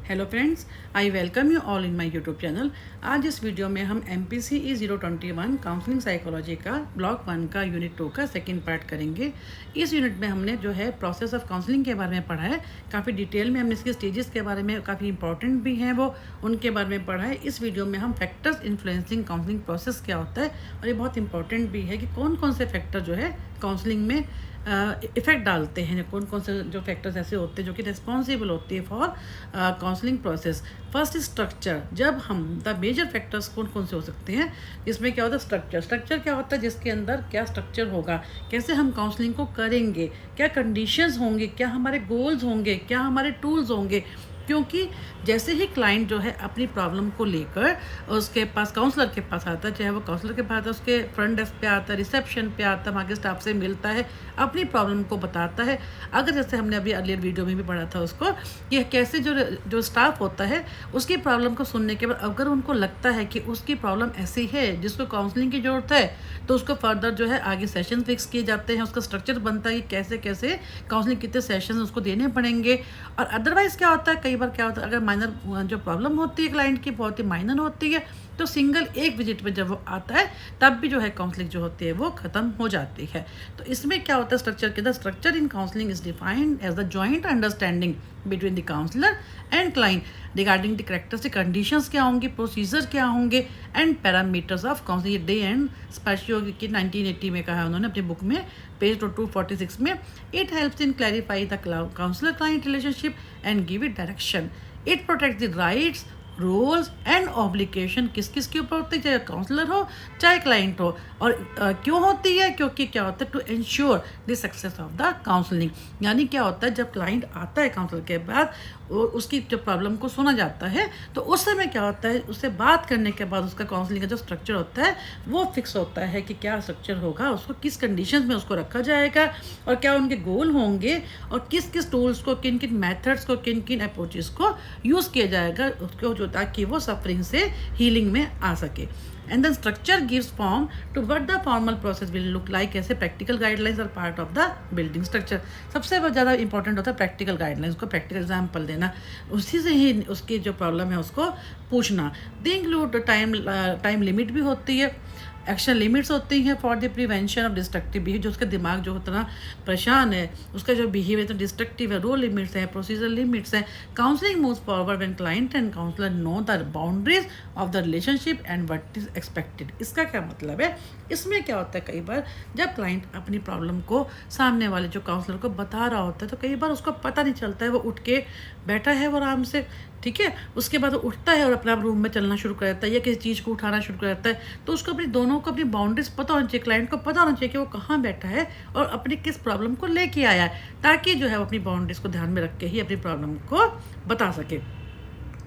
Hello friends, I welcome you all in my YouTube channel. आज इस video में हम MPCE 021 काउंसलिंग साइकोलॉजी का ब्लॉक 1 का यूनिट 2 का सेकंड पार्ट करेंगे। इस यूनिट में हमने जो है प्रोसेस ऑफ काउंसलिंग के बारे में पढ़ा है। काफ़ी डिटेल में हमने इसके स्टेजेस के बारे में, काफ़ी इंपॉर्टेंट भी हैं वो, उनके बारे में पढ़ा है। इस वीडियो में हम फैक्टर्स इन्फ्लुएंसिंग काउंसलिंग प्रोसेस क्या होता है, और ये बहुत इंपॉर्टेंट भी है कि कौन कौन से फैक्टर जो है काउंसलिंग में इफ़ेक्ट डालते हैं, कौन कौन से जो फैक्टर्स ऐसे होते हैं जो कि रिस्पॉन्सिबल होती है for counselling process. First structure. जब हम द मेजर फैक्टर्स कौन कौन से हो सकते हैं, इसमें क्या होता है स्ट्रक्चर। स्ट्रक्चर क्या होता है, जिसके अंदर क्या स्ट्रक्चर होगा, कैसे हम काउंसलिंग को करेंगे, क्या कंडीशंस होंगे, क्या हमारे गोल्स होंगे, क्या हमारे टूल्स होंगे। क्योंकि जैसे ही क्लाइंट जो है अपनी प्रॉब्लम को लेकर उसके पास, काउंसलर के पास आता है, चाहे वो काउंसलर के पास आता है, उसके फ्रंट डेस्क पे आता है, रिसेप्शन पे आता है, वहाँ के स्टाफ से मिलता है, अपनी प्रॉब्लम को बताता है। अगर जैसे हमने अभी अर्लियर वीडियो में भी पढ़ा था उसको, कि कैसे जो स्टाफ होता है उसकी प्रॉब्लम को सुनने के बाद अगर उनको लगता है कि उसकी प्रॉब्लम ऐसी है जिसको काउंसलिंग की ज़रूरत है, तो उसको फर्दर जो है आगे सेशन फिक्स किए जाते हैं। उसका स्ट्रक्चर बनता है कि कैसे कैसे काउंसलिंग, कितने सेशन उसको देने पड़ेंगे। और अदरवाइज़ क्या होता है, कई बार क्या होता है, अगर माइनर जो प्रॉब्लम होती है क्लाइंट की बहुत ही माइनर होती है, तो सिंगल एक विजिट में जब वो आता है तब भी जो है काउंसलिंग जो होती है वो ख़त्म हो जाती है। तो इसमें क्या होता है स्ट्रक्चर के अंदर, structure in counselling is defined as the joint understanding between the counsellor and client regarding the characteristic conditions क्या होंगी, प्रोसीजर क्या होंगे, and parameters of counselling. Day and Sparacio की 1980 में कहा है उन्होंने अपनी बुक में, पेज 246 में। It helps in clarify the counsellor client relationship and give it direction. It protect the rights, roles and obligation किस किस के ऊपर होती है, चाहे काउंसलर हो चाहे क्लाइंट हो। और क्यों होती है, क्योंकि क्या होता है, to ensure the success of the counselling. यानी क्या होता है, जब क्लाइंट आता है काउंसलर के बाद, उसकी जो प्रॉब्लम को सुना जाता है, तो उस समय क्या होता है, उससे बात करने के बाद उसका काउंसलिंग का जो स्ट्रक्चर होता है वो फिक्स होता है कि क्या स्ट्रक्चर होगा, उसको किस कंडीशंस में उसको रखा जाएगा, और क्या उनके गोल होंगे, और किस किस टूल्स को, किन किन मेथड्स को, किन किन अप्रोचेस को यूज़ किया जाएगा उसको, जो ताकि वो सफरिंग से हीलिंग में आ सके। And then structure gives form to what the formal process will look like. ऐसे practical guidelines are part of the building structure. सबसे ज़्यादा इंपॉर्टेंट होता है प्रैक्टिकल गाइडलाइंस, उसको प्रैक्टिकल एग्जाम्पल देना, उसी से ही उसकी जो प्रॉब्लम है उसको पूछना। दे इंक्लूड टाइम लिमिट भी होती है, एक्शन लिमिट्स होती हैं for the prevention of destructive behaviour. जो उसका दिमाग जो उतना परेशान है, उसका जो बिहेवियर तो डिस्ट्रक्टिव है, रोल लिमिट्स हैं, प्रोसीजर लिमिट्स हैं। Counselling moves forward when client and counsellor know the boundaries of the relationship and what is expected. इसका क्या मतलब है, इसमें क्या होता है, कई बार जब क्लाइंट अपनी प्रॉब्लम को सामने वाले जो काउंसलर को बता रहा होता है, तो कई बार उसको पता नहीं चलता है, वो उठ के बैठा है वो आराम से, ठीक है, उसके बाद वो उठता है और अपना रूम में चलना शुरू कर देता है या किसी चीज़ को उठाना शुरू कर देता है। तो उसको अपनी दोनों को अपनी बाउंड्रीज पता होनी चाहिए, क्लाइंट को पता होना चाहिए कि वो कहाँ बैठा है और अपनी किस प्रॉब्लम को लेके आया है, ताकि जो है वो अपनी बाउंड्रीज को ध्यान में रख के ही अपनी प्रॉब्लम को बता सके।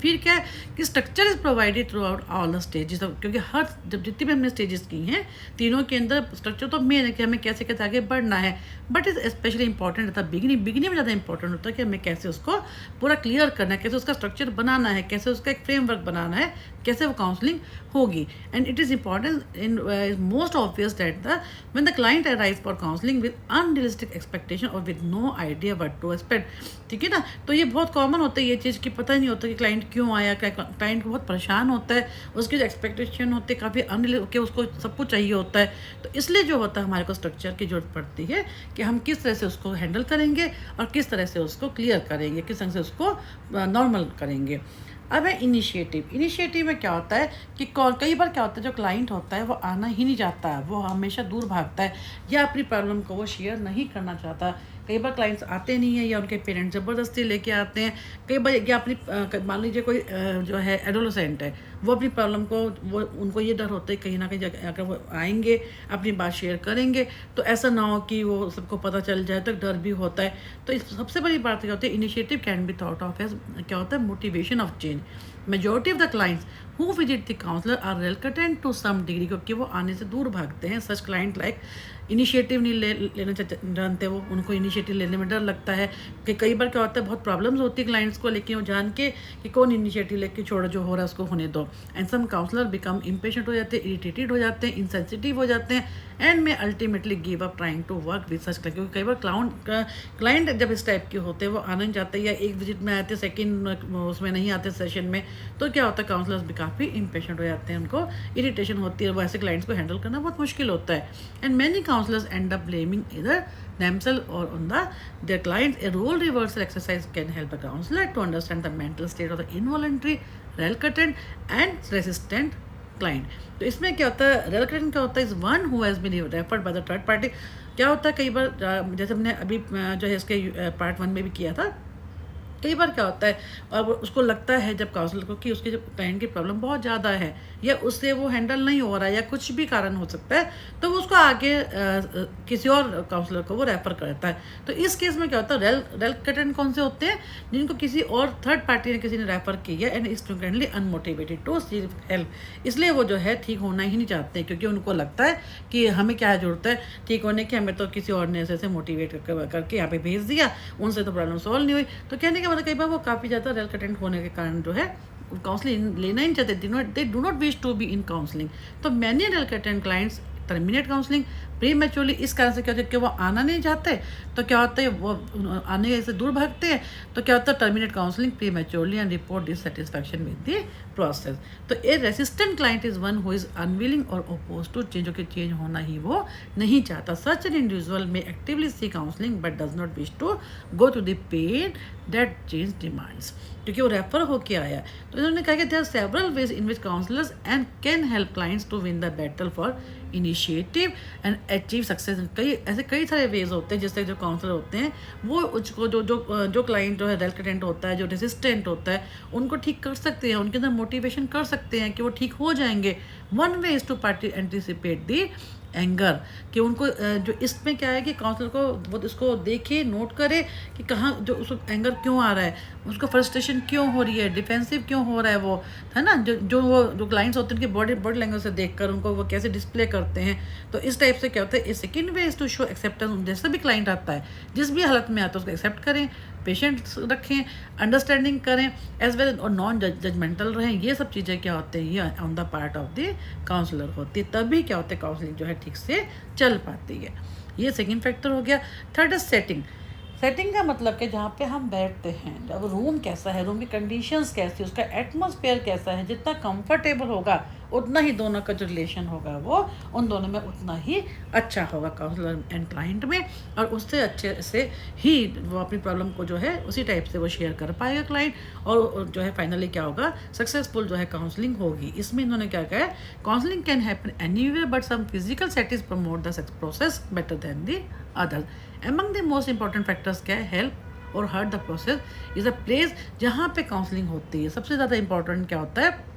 फिर क्या है कि structure is provided through out all the stages, क्योंकि हर जब जितनी भी हमने स्टेजेस की हैं तीनों के अंदर स्ट्रक्चर तो मेन है कि हमें कैसे कैसे आगे बढ़ना है, बट इज स्पेशली इंपॉर्टेंट रहता है बिगिनिंग में ज़्यादा इंपॉर्टेंट होता है कि हमें कैसे उसको पूरा क्लियर करना है, कैसे उसका स्ट्रक्चर बनाना है, कैसे उसका एक फ्रेमवर्क बनाना है, कैसे वो काउंसलिंग होगी। And it is important in most obvious that the when the client arrive for counselling with unrealistic expectation or with no idea what to expect, ठीक है ना। तो ये बहुत कॉमन होता है ये चीज़, कि पता ही नहीं होता कि क्लाइंट क्यों आया, क्लाइंट को बहुत परेशान होता है, उसकी जो एक्सपेक्टेशन होती है काफ़ी अनरियलिस्टिक, उसको सब कुछ चाहिए होता है। तो इसलिए जो होता है हमारे को स्ट्रक्चर की जरूरत पड़ती है कि हम किस तरह से उसको हैंडल करेंगे और किस तरह से उसको क्लियर करेंगे, किस तरह से उसको नॉर्मल करेंगे। अब है इनिशिएटिव में क्या होता है कि कई बार क्या होता है, जो क्लाइंट होता है वो आना ही नहीं चाहता है, वो हमेशा दूर भागता है या अपनी प्रॉब्लम को वो शेयर नहीं करना चाहता। कई बार क्लाइंट्स आते नहीं हैं या उनके पेरेंट्स ज़बरदस्ती लेके आते हैं। कई बार या अपनी मान लीजिए कोई जो है एडोलेसेंट है, वो अपनी प्रॉब्लम को, वो उनको ये डर होता है कहीं ना कहीं अगर वो आएंगे अपनी बात शेयर करेंगे तो ऐसा ना हो कि वो सबको पता चल जाए, तो डर भी होता है। तो सबसे बड़ी बात क्या होती है, initiative can be thought of as क्या होता है, motivation of change. Majority of the clients who visit the counsellor are reluctant to some degree, क्योंकि वो आने से दूर भागते हैं। सच क्लाइंट लाइक इनिशिएटिव नहीं लेना जानते, वो उनको इनिशिएटिव लेने में डर लगता है कि कई बार क्या होता है बहुत प्रॉब्लम्स होती है क्लाइंट्स को, लेकिन वो जान के कि कौन इनिशिएटिव लेके छोड़ो, जो हो रहा है उसको होने दो। And some counsellor become impatient हो जाते हैं, इरिटेटेड हो जाते हैं, इनसेंसिटिव हो जाते हैं एंड में ultimately give up trying to work with such client. क्योंकि कई बार क्लाइंट जब इस टाइप के होते हैं वो आना नहीं चाहते, या एक विजिट में आते सेकेंड उसमें नहीं आते सेशन में, तो क्या होता है काउंसलर्स भी काफ़ी इम्पेशेंट हो जाते हैं, उनको इरिटेशन होती है, वो ऐसे क्लाइंट्स को हैंडल करना बहुत मुश्किल होता है। And many counsellors end up blaming इधर themselves or on their clients. A role reversal exercise can help a counselor to understand the mental state of the involuntary, reluctant and resistant client. तो इसमें क्या होता है, reluctant क्या होता है, is one who has been referred by the third party. क्या होता है कई बार, जैसे हमने अभी जो है इसके पार्ट 1 में भी किया था, कई बार क्या होता है अब उसको लगता है जब काउंसलर को कि उसके जब क्लाइंट की प्रॉब्लम बहुत ज़्यादा है या उससे वो हैंडल नहीं हो रहा है या कुछ भी कारण हो सकता है, तो वो उसको आगे किसी और काउंसलर को वो रेफ़र करता है। तो इस केस में क्या होता है, रेलकटेंट कौन से होते हैं, जिनको किसी और थर्ड पार्टी ने किसी ने रेफ़र किया and is frequently unmotivated to seek help, इसलिए वो जो है ठीक होना ही नहीं चाहते, क्योंकि उनको लगता है कि हमें क्या ज़रूरत है ठीक होने की, हमें तो किसी और ने ऐसे मोटिवेट करके यहाँ पे भेज दिया, उनसे तो प्रॉब्लम सॉल्व नहीं हुई। तो कहने का मतलब कई बार वो काफ़ी ज़्यादा रेलकटेंट होने के कारण जो है काउंसलिंग लेना ही नहीं चाहते, they do not wish to be in counselling. तो many reluctant clients terminate counselling prematurely, इस कारण से क्या होता है कि वो आना नहीं चाहते, तो क्या होता है वो आने से दूर भागते हैं, तो क्या होता है terminate counselling prematurely and report dissatisfaction with the process. तो a resistant client is one who is unwilling or oppose to change, जो कि चेंज होना ही वो नहीं चाहता। Such an individual may actively seek counselling but does not wish to go to the pain that change demands, क्योंकि वो refer होके आया है। तो इन्होंने कहा कि there are several ways in which counsellors and can help clients to win the battle for initiative and achieve success. कई सारे वेज होते हैं जिससे जो काउंसलर होते हैं वो उसको जो क्लाइंट जो है रेलकटेंट होता है, जो रेसिस्टेंट होता है, उनको ठीक कर सकते हैं, उनके अंदर मोटिवेशन कर सकते हैं कि वो ठीक हो जाएंगे। One way is to party anticipate the anger, कि उनको जो इसमें क्या है कि काउंसलर को वो इसको देखे, नोट करे कि कहाँ जो उसको एंगर क्यों आ रहा है, उसको फ्रस्ट्रेशन क्यों हो रही है, डिफेंसिव क्यों हो रहा है, वो है ना, जो क्लाइंट्स होते हैं उनके बॉडी लैंग्वेज से देखकर उनको वो कैसे डिस्प्ले करते हैं। तो इस टाइप से क्या होता है, second way is to show acceptance. जैसे भी क्लाइंट आता है, जिस भी हालत में आता है उसको एक्सेप्ट करें, पेशेंस रखें, अंडरस्टैंडिंग करें एज वेल और नॉन जजमेंटल रहें। ये सब चीज़ें क्या होते हैं, ये on the part of the counsellor होती है, तभी क्या होता है काउंसलिंग जो है ठीक से चल पाती है। ये सेकंड फैक्टर हो गया। Third is setting. सेटिंग का मतलब कि जहाँ पे हम बैठते हैं, अब रूम कैसा है, रूम की कंडीशंस कैसी, उसका एटमॉस्फेयर कैसा है, जितना कंफर्टेबल होगा उतना ही दोनों का जो रिलेशन होगा वो उन दोनों में उतना ही अच्छा होगा काउंसलर एंड क्लाइंट में, और उससे अच्छे से ही वो अपनी प्रॉब्लम को जो है उसी टाइप से वो शेयर कर पाएगा क्लाइंट, और जो है फाइनली क्या होगा, सक्सेसफुल जो है काउंसलिंग होगी। इसमें इन्होंने क्या कहा है, counselling can happen anywhere but some physical settings promote the process better than the other. Among the most important factors क्या है, हेल्प और hurt the process is a place जहाँ पे काउंसलिंग होती है। सबसे ज़्यादा इंपॉर्टेंट क्या होता है,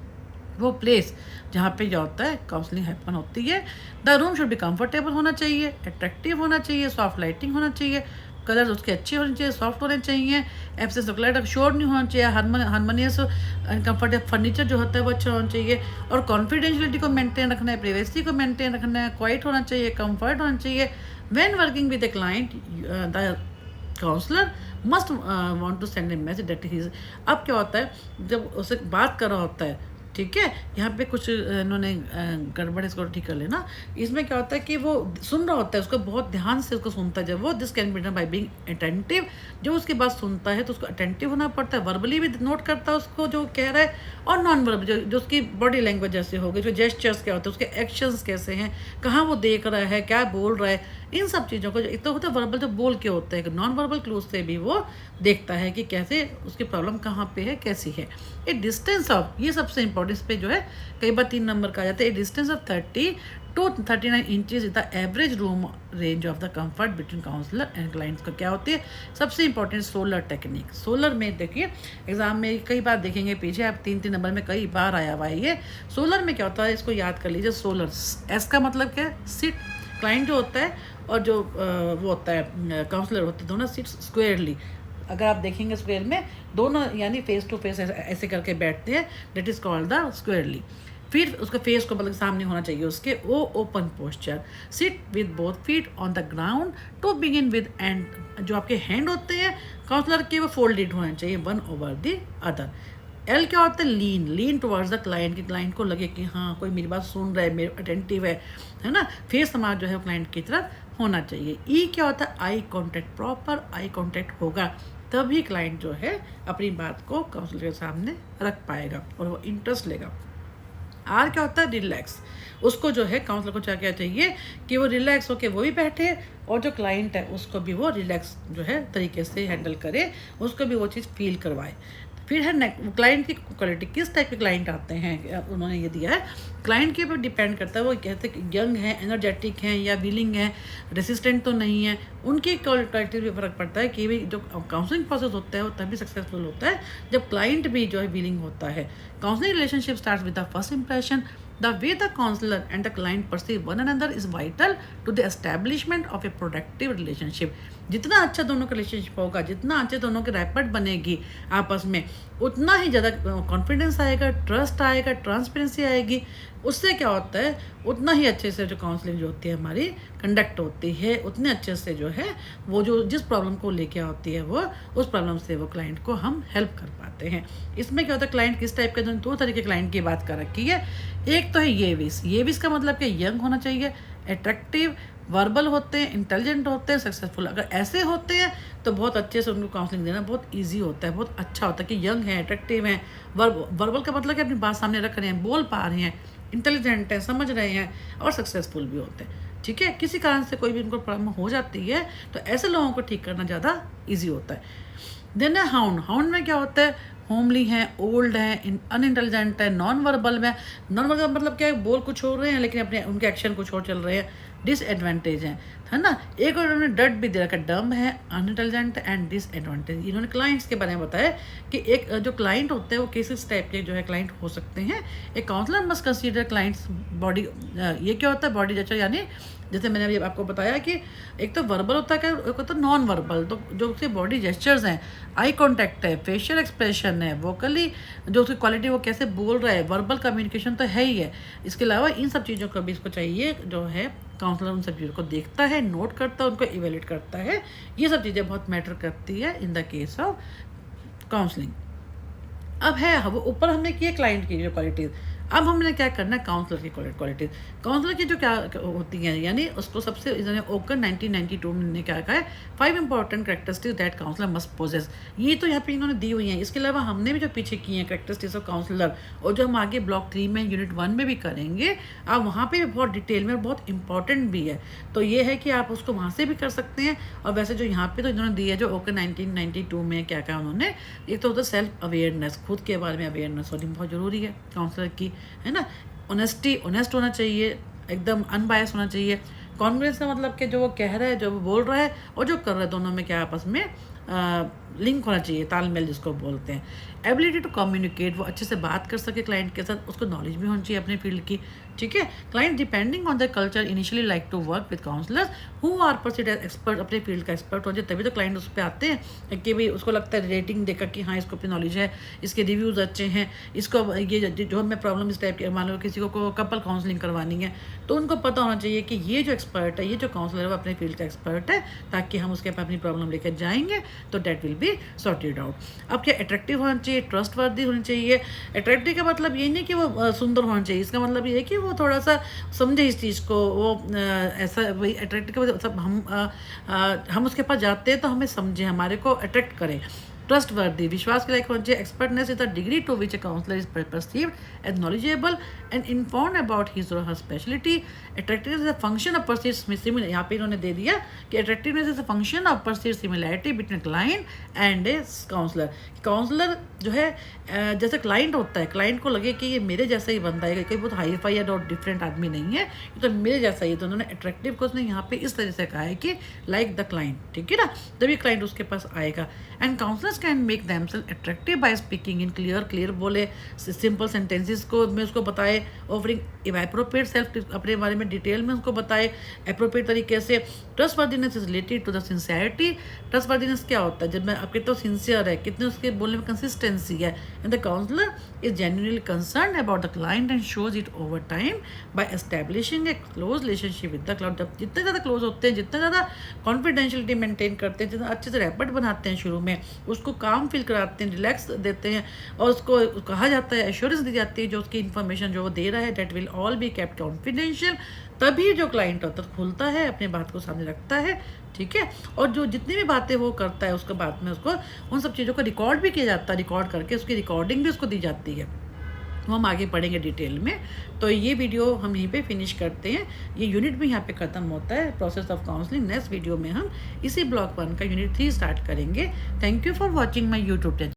वो प्लेस जहाँ पे क्या होता है काउंसलिंग हैपन होती है। The room should be comfortable होना चाहिए, अट्रैक्टिव होना चाहिए, सॉफ्ट लाइटिंग होना चाहिए, कलर उसके अच्छे होने चाहिए, सॉफ्ट होने चाहिए, एब्सेंस ऑफ लाइट शोर नहीं होना चाहिए, हारमोनियस एंड कंफर्टेबल फर्नीचर जो होता है वो अच्छा होना चाहिए, और कॉन्फिडेंशियलिटी को मेंटेन रखना है, प्राइवेसी को मेंटेन रखना है, क्वाइट होना चाहिए, कंफर्ट होना चाहिए। When working with a client the counsellor must want to send a message that he is. अब क्या होता है जब उससे बात कर रहा होता है, ठीक है, यहाँ पे कुछ इन्होंने गड़बड़, इसको ठीक कर लेना। इसमें क्या होता है कि वो सुन रहा होता है, उसको बहुत ध्यान से उसको सुनता है। जब वो this can be done by being attentive, जो उसकी बात सुनता है तो उसको अटेंटिव होना पड़ता है, वर्बली भी नोट करता है उसको जो कह रहा है, और नॉन वर्बल जो उसकी बॉडी लैंग्वेज जैसे हो गई, जो जेस्चर्स क्या होते हैं, उसके एक्शंस कैसे हैं, कहाँ वो देख रहा है, क्या बोल रहा है, इन सब चीज़ों को एक तो होता है वर्बल जो बोल के होता है, नॉन वर्बल क्लूज से भी वो देखता है कि कैसे उसकी प्रॉब्लम कहाँ पे है, कैसी है। ए डिस्टेंस ऑफ, ये सबसे इंपॉर्टेंट पे जो है कई बार 3 नंबर का आ जाता है। A distance of 30 to 39 inches is the average room range of the comfort between counsellor and clients का क्या होती है। सबसे इंपॉर्टेंट सोलर टेक्निक। सोलर में देखिए एग्जाम में कई बार देखेंगे, पीछे आप 3 नंबर में कई बार आया हुआ है ये। सोलर में क्या होता है, इसको याद कर लीजिए। सोलर एस का मतलब क्या है, सिट, क्लाइंट जो होता है और जो वो होता है काउंसलर होता है, दोनों सिट स्क्वेयरली, अगर आप देखेंगे स्क्वायर में दोनों यानी फेस टू फेस ऐसे करके बैठते हैं, दैट इज कॉल्ड द स्क्वायरली। फिर उसका फेस को मतलब सामने होना चाहिए उसके, वो open posture. Sit with both feet on the ground to begin with, and जो आपके हैंड होते हैं काउंसलर के वो फोल्डेड होने चाहिए one over the other. L क्या होता है, लीन, लीन टुवर्ड्स द क्लाइंट, कि क्लाइंट को लगे कि हाँ कोई मेरी बात सुन रहा है, मेरे अटेंटिव है ना, फेस हमारा जो है क्लाइंट की तरफ होना चाहिए। ई क्या होता है, eye contact, proper eye contact होगा तभी क्लाइंट जो है अपनी बात को काउंसलर के सामने रख पाएगा और वो इंटरेस्ट लेगा। आर क्या होता है, रिलैक्स, उसको जो है काउंसलर को क्या चाहिए कि वो रिलैक्स होके वो भी बैठे और जो क्लाइंट है उसको भी वो रिलैक्स जो है तरीके से हैंडल करे, उसको भी वो चीज़ फील करवाए। फिर है क्लाइंट की क्वालिटी, किस टाइप के क्लाइंट आते हैं उन्होंने ये दिया है, क्लाइंट के ऊपर डिपेंड करता है, वो कहते हैं कि यंग है, एनर्जेटिक हैं या विलिंग है, रेसिस्टेंट तो नहीं है, उनकी क्वालिटी भी फर्क पड़ता है कि भाई जो काउंसलिंग प्रोसेस होता है वो तभी सक्सेसफुल होता है जब क्लाइंट भी जो है विलिंग होता है। Counselling relationship starts with the first impression. The way the counselor and the client perceive one another is vital to the establishment of a productive relationship. जितना अच्छा दोनों का रिलेशनशिप होगा, जितना अच्छे दोनों की रैपट बनेगी आपस में, उतना ही ज़्यादा कॉन्फिडेंस आएगा, ट्रस्ट आएगा, ट्रांसपेरेंसी आएगी। उससे क्या होता है, उतना ही अच्छे से जो काउंसलिंग जो होती है हमारी कंडक्ट होती है, उतने अच्छे से जो है वो जो जिस प्रॉब्लम को लेके होती है वो उस प्रॉब्लम से वो क्लाइंट को हम हेल्प कर पाते हैं। इसमें क्या होता है, क्लाइंट किस टाइप के, दो तरीके क्लाइंट की बात कर रखी है। एक तो है ये विस का मतलब कि यंग होना चाहिए, अट्रैक्टिव, वर्बल होते हैं, इंटेलिजेंट होते हैं, सक्सेसफुल। अगर ऐसे होते हैं तो बहुत अच्छे से उनको काउंसलिंग देना बहुत इजी होता है, बहुत अच्छा होता है कि यंग है, अट्रैक्टिव हैं। वर्बल का मतलब कि अपनी बात सामने रख रहे हैं, बोल पा रहे हैं, इंटेलिजेंट है, समझ रहे हैं और सक्सेसफुल भी होते हैं। ठीक है, किसी कारण से कोई भी उनको प्रॉब्लम हो जाती है तो ऐसे लोगों को ठीक करना ज़्यादा ईजी होता है। देन है हाउंड। हाउंड में क्या होता है, होमली हैं, ओल्ड हैं, अनइंटेलिजेंट है, नॉन वर्बल में। नॉन वर्बल मतलब क्या है, बोल कुछ हो रहे हैं लेकिन अपने उनके एक्शन कुछ और चल रहे हैं, डिसएडवांटेज है ना। एक और उन्होंने डट भी दे रखा, डम है, अनइंटेलिजेंट एंड डिसएडवांटेज। इन्होंने क्लाइंट्स के बारे में बताया कि एक जो क्लाइंट होते हैं वो किस टाइप के जो है क्लाइंट हो सकते हैं। एक counsellor must consider client's body, ये क्या होता है, बॉडी जेस्चर, यानी जैसे मैंने अभी आपको बताया कि एक तो वर्बल होता है, एक होता है नॉन वर्बल। तो जो उसके बॉडी जेस्चर्स हैं, आई कॉन्टैक्ट है, फेशियल एक्सप्रेशन है, वोकली जो उसकी क्वालिटी वो कैसे बोल रहा है, वर्बल कम्युनिकेशन तो है ही है। इसके अलावा इन सब चीज़ों का भी इसको चाहिए, जो है काउंसलर उन सब चीज़ों को देखता है, नोट करता है, उनको इवेल्यूएट करता है। ये सब चीज़ें बहुत मैटर करती है in the case of counselling. अब है वो ऊपर हमने किए क्लाइंट की जो क्वालिटीज़, अब हमने क्या करना है काउंसलर की क्वालिटीज़। काउंसलर की जो क्या होती हैं, यानी उसको सबसे इन्होंने ओकर 1992 ने क्या कहा है, 5 important characteristics that counsellor must possess. ये तो यहाँ पे इन्होंने दी हुई हैं। इसके अलावा हमने भी जो पीछे किए हैं कैरेक्टरिस्टिक्स ऑफ काउंसलर, और जो हम आगे ब्लॉक 3 में यूनिट 1 में भी करेंगे, आप वहाँ पे भी बहुत डिटेल में बहुत इंपॉर्टेंट भी है। तो ये है कि आप उसको वहाँ से भी कर सकते हैं। और वैसे जो यहाँ पे तो इन्होंने दी है जो ओकर 1992 में क्या कहा उन्होंने, एक तो होता है सेल्फ अवेयरनेस, खुद के बारे में अवेयरनेस होनी बहुत ज़रूरी है काउंसलर की, है ना। ऑनेस्टी, ऑनेस्ट होना चाहिए, एकदम अनबायस होना चाहिए। कॉन्ग्रेस का मतलब कि जो वो कह रहा है, जो वो बोल रहा है और जो कर रहा है, दोनों में क्या आपस में लिंक होना चाहिए, तालमेल जिसको बोलते हैं। एबिलिटी टू कम्युनिकेट, वो अच्छे से बात कर सके क्लाइंट के साथ, उसको नॉलेज भी होनी चाहिए अपने फील्ड की। ठीक है, client depending on the culture initially like to work with counsellors who are perceived as expert, अपने फील्ड का एक्सपर्ट हो जाए तभी तो क्लाइंट उस पर आते हैं कि भाई उसको लगता है रेटिंग देखकर कि हाँ इसको अपनी नॉलेज है, इसके रिव्यूज़ अच्छे हैं, इसको ये जो हमें प्रॉब्लम इस टाइप की, मान लो किसी को कपल काउंसलिंग करवानी है तो उनको पता होना चाहिए कि ये जो एक्सपर्ट है, ये जो काउंसलर है वो अपने फील्ड का एक्सपर्ट है, ताकि हम उसके पास अपनी प्रॉब्लम लेकर जाएंगे तो that will be sorted out. अब क्या अट्रैक्टिव होना चाहिए, ट्रस्टवर्दी होनी चाहिए। अट्रैक्टिव का मतलब ये नहीं कि वो सुंदर होना चाहिए, इसका मतलब ये है कि वो थोड़ा सा समझे इस चीज़ को, वो ऐसा वही अट्रैक्टिव का मतलब हम उसके पास जाते हैं तो हमें समझे, हमारे को अट्रैक्ट करें। ट्रस्टवर्दी, विश्वास के लायक होना चाहिए। Expertness is the degree to which a counsellor is perceived as knowledgeable and informed about his or her speciality. Attractiveness is a function of perceived similar, यहाँ पे इन्होंने दे दिया कि attractiveness is a function of perceived similarity between client and a counsellor. Counsellor जो है जैसे client होता है, क्लाइंट को लगे कि ये मेरे जैसा ही बंदा है, कोई बहुत हाई फाई या और डिफरेंट आदमी नहीं है, ये तो मेरे जैसा ही। तो उन्होंने अट्रैक्टिव को उसने यहाँ पे इस तरह से कहा है कि लाइक द क्लाइंट, ठीक है ना, तभी क्लाइंट उसके पास आएगा। And counsellor customers can make themselves attractive by speaking in clear बोले, सिंपल सेंटेंसेस को में उसको बताए, ऑफरिंग एप्रोप्रिएट सेल्फ अपने बारे में डिटेल में उसको बताए एप्रोप्रिएट तरीके से। Trustworthiness is related to the sincerity. Trustworthiness क्या होता है? जब मैं आपके तो सिंसियर है, कितने उसके बोलने में कंसिस्टेंसी है। And the counsellor is genuinely concern about the client and shows it over time by establishing a close relationship with the client. जब जितने ज़्यादा क्लोज होते हैं, जितना ज़्यादा कॉन्फिडेंशियलिटी मेंटेन करते हैं, जितना अच्छे से रैपट बनाते हैं, शुरू में उसको काम फील कराते हैं, रिलैक्स देते हैं, और उसको कहा जाता है, एश्योरेंस दी जाती है जो उसकी इन्फॉर्मेशन जो वो दे रहा है that will all be kept confidential, तभी जो क्लाइंट होता है खुलता है, अपनी बात को सामने रखता है। ठीक है, और जो जितनी भी बातें वो करता है उसके बाद में उसको उन सब चीज़ों को रिकॉर्ड भी किया जाता है, रिकॉर्ड करके उसकी रिकॉर्डिंग भी उसको दी जाती है। वो हम आगे पढ़ेंगे डिटेल में। तो ये वीडियो हम यहीं पे फिनिश करते हैं, ये यूनिट भी यहाँ पे ख़त्म होता है, process of counselling. Next video में हम इसी ब्लॉक 1 का यूनिट 3 स्टार्ट करेंगे। Thank you for watching my YouTube channel.